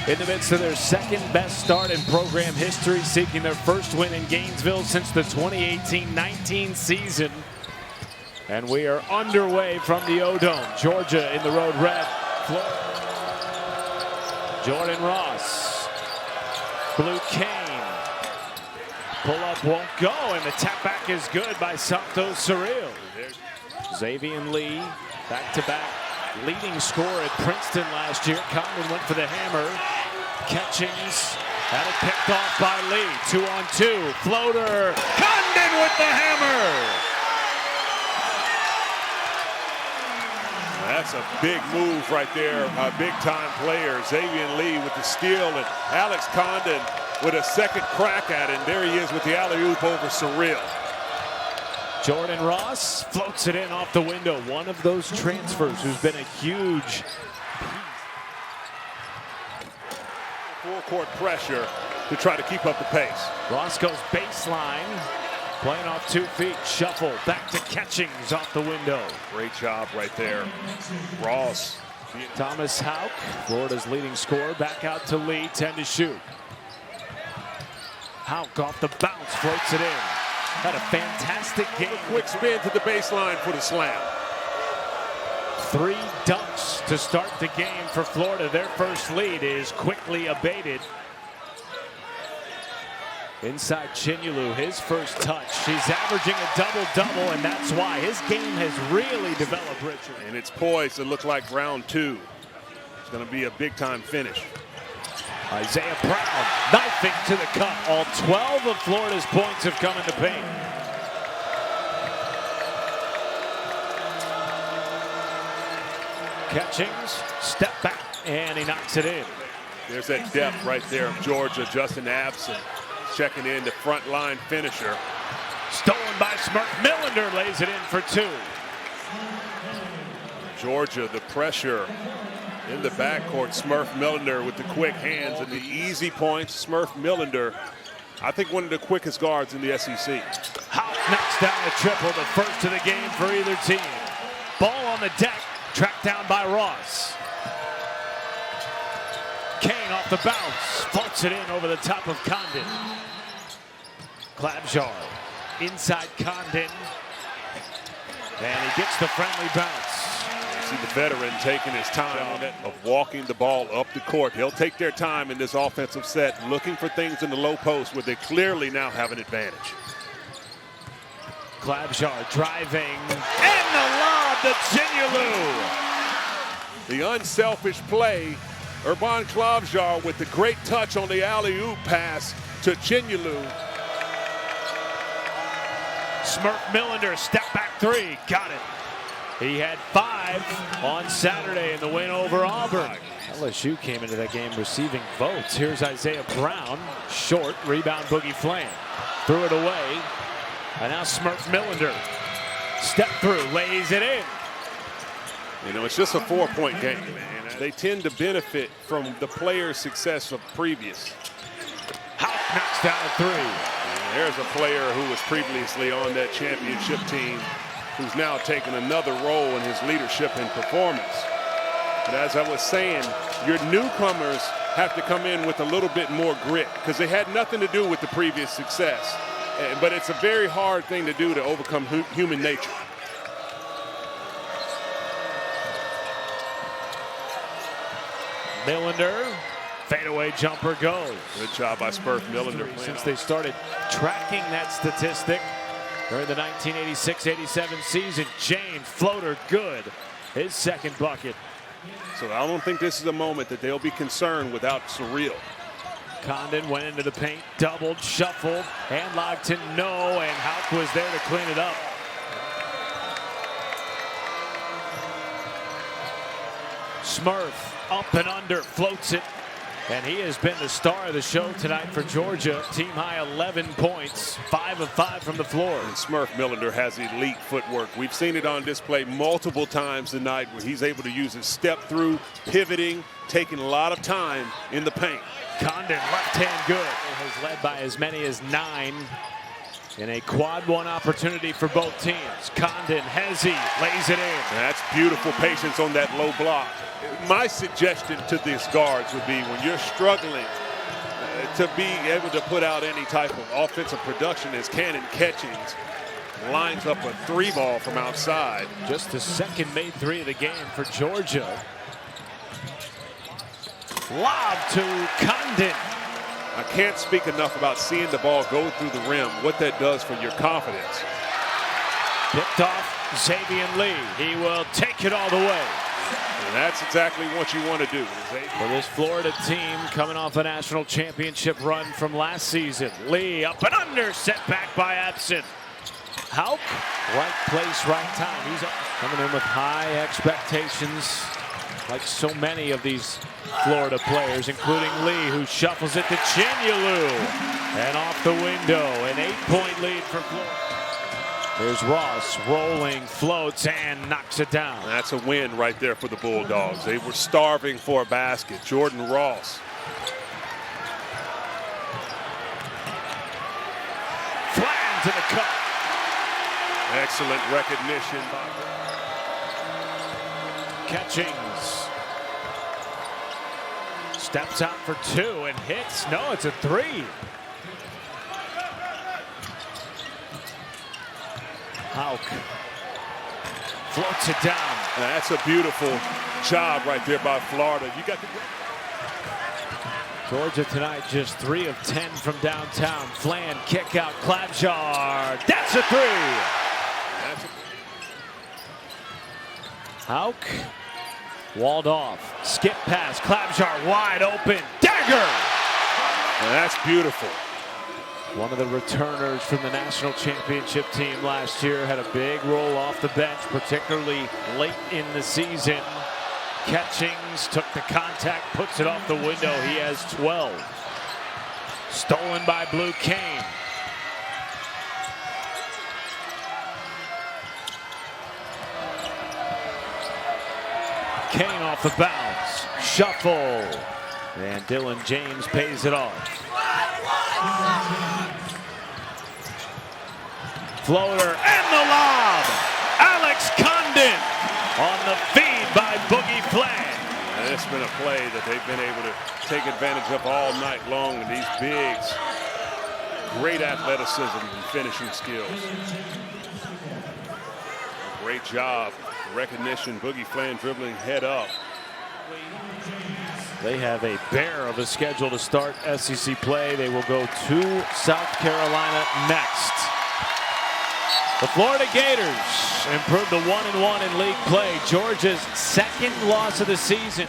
in the midst of their second best start in program history, seeking their first win in Gainesville since the 2018-19 season. And we are underway from the O-Dome. Georgia in the road red. Jordan Ross. Blue cane. Pull up won't go, and the tap back is good by Santos Surreal. Xavier Lee, back-to-back leading scorer at Princeton last year. Condon went for the hammer. Catchings had it picked off by Lee. 2-on-2, floater. Condon with the hammer. That's a big move right there. A big-time player. Xavier Lee with the steal, and Alex Condon with a second crack at it. And there he is with the alley-oop over Surreal. Jordan Ross floats it in off the window. One of those transfers who's been a huge full-court pressure to try to keep up the pace. Ross goes baseline, playing off 2 feet, shuffle, back to Catchings off the window. Great job right there. Ross. Thomas Haugh, Florida's leading scorer, back out to Lee, 10 to shoot. Haugh off the bounce, floats it in. Had a fantastic game. A quick spin to the baseline for the slam. 3 dunks to start the game for Florida. Their first lead is quickly abated. Inside Chinyelu, his first touch. He's averaging a double-double, and that's why his game has really developed, Richard. And it's poised to look like round 2. It's going to be a big-time finish. Isaiah Brown knifing to the cup. All 12 of Florida's points have come in the paint. Catchings, step back, and he knocks it in. There's that depth right there of Georgia. Justin Abson checking in, the front line finisher. Stolen by Smurf. Millender lays it in for 2. Georgia, the pressure in the backcourt. Smurf Millender with the quick hands and the easy points. Smurf Millender, I think one of the quickest guards in the SEC. Haugh knocks down a triple, the first of the game for either team. Ball on the deck, tracked down by Ross. Kane off the bounce, floats it in over the top of Condon. Klabjar inside Condon, and he gets the friendly bounce. See the veteran taking his time of walking the ball up the court. He'll take their time in this offensive set, looking for things in the low post where they clearly now have an advantage. Klabjar driving, and the lob to Chinyelu. The unselfish play, Urban Klabjar with the great touch on the alley-oop pass to Chinyelu. Smurf Millender, step back 3, got it. He had 5 on Saturday in the win over Auburn. LSU came into that game receiving votes. Here's Isaiah Brown, short, rebound Boogie Fland. Threw it away, and now Smurf Millender. Step through, lays it in. You know, it's just a 4-point game, man. They tend to benefit from the player's success of previous. Haugh knocks down a 3. And there's a player who was previously on that championship team who's now taken another role in his leadership and performance. But as I was saying, your newcomers have to come in with a little bit more grit because they had nothing to do with the previous success. But it's a very hard thing to do to overcome human nature. Millender, fadeaway jumper goes. Good job by Smurf Millender. Since they started tracking that statistic during the 1986-87 season, James, floater good. His second bucket. So I don't think this is a moment that they'll be concerned without Surreal. Condon went into the paint, doubled, shuffled, and locked in, no, and Haugh was there to clean it up. Smurf up and under, floats it, and he has been the star of the show tonight for Georgia. Team high 11 points, 5 of 5 from the floor. And Smurf Millender has elite footwork. We've seen it on display multiple times tonight where he's able to use his step through, pivoting, taking a lot of time in the paint. Condon, left hand good. Has led by as many as 9 in a quad 1 opportunity for both teams. Condon, Hezzy lays it in. That's beautiful patience on that low block. my suggestion to these guards would be when you're struggling to be able to put out any type of offensive production as Cannon Catchings lines up a 3-ball from outside. Just the second made 3 of the game for Georgia. Lob to Condon. I can't speak enough about seeing the ball go through the rim, what that does for your confidence. Picked off Xavier Lee. He will take it all the way. And that's exactly what you want to do. For this Florida team coming off a national championship run from last season. Lee up and under, set back by Absent. Haugh, right place, right time. He's coming in with high expectations, like so many of these Florida players, including Lee, who shuffles it to Chinyelu. And off the window, an 8-point lead for Florida. There's Ross rolling, floats, and knocks it down. That's a win right there for the Bulldogs. They were starving for a basket. Jordan Ross. Fland to the cup. Excellent recognition by Catchings. Steps out for 2 and hits. No, it's a 3. Haugh floats it down. That's a beautiful job right there by Florida. You got the Georgia tonight just 3 of 10 from downtown. Fland kick out, Klabjar. That's a 3. Haugh walled off. Skip pass. Klabjar wide open. Dagger. That's beautiful. One of the returners from the national championship team last year had a big role off the bench, particularly late in the season. Catchings took the contact, puts it off the window. He has 12. Stolen by Blue Kane. Kane off the bounce. Shuffle. And Dylan James pays it off. Floater and the lob. Alex Condon on the feed by Boogie Fland. And it's been a play that they've been able to take advantage of all night long. And these bigs, great athleticism and finishing skills. Great job. Recognition. Boogie Fland dribbling head up. They have a bear of a schedule to start SEC play. They will go to South Carolina next. The Florida Gators improved to 1-1 in league play. Georgia's second loss of the season.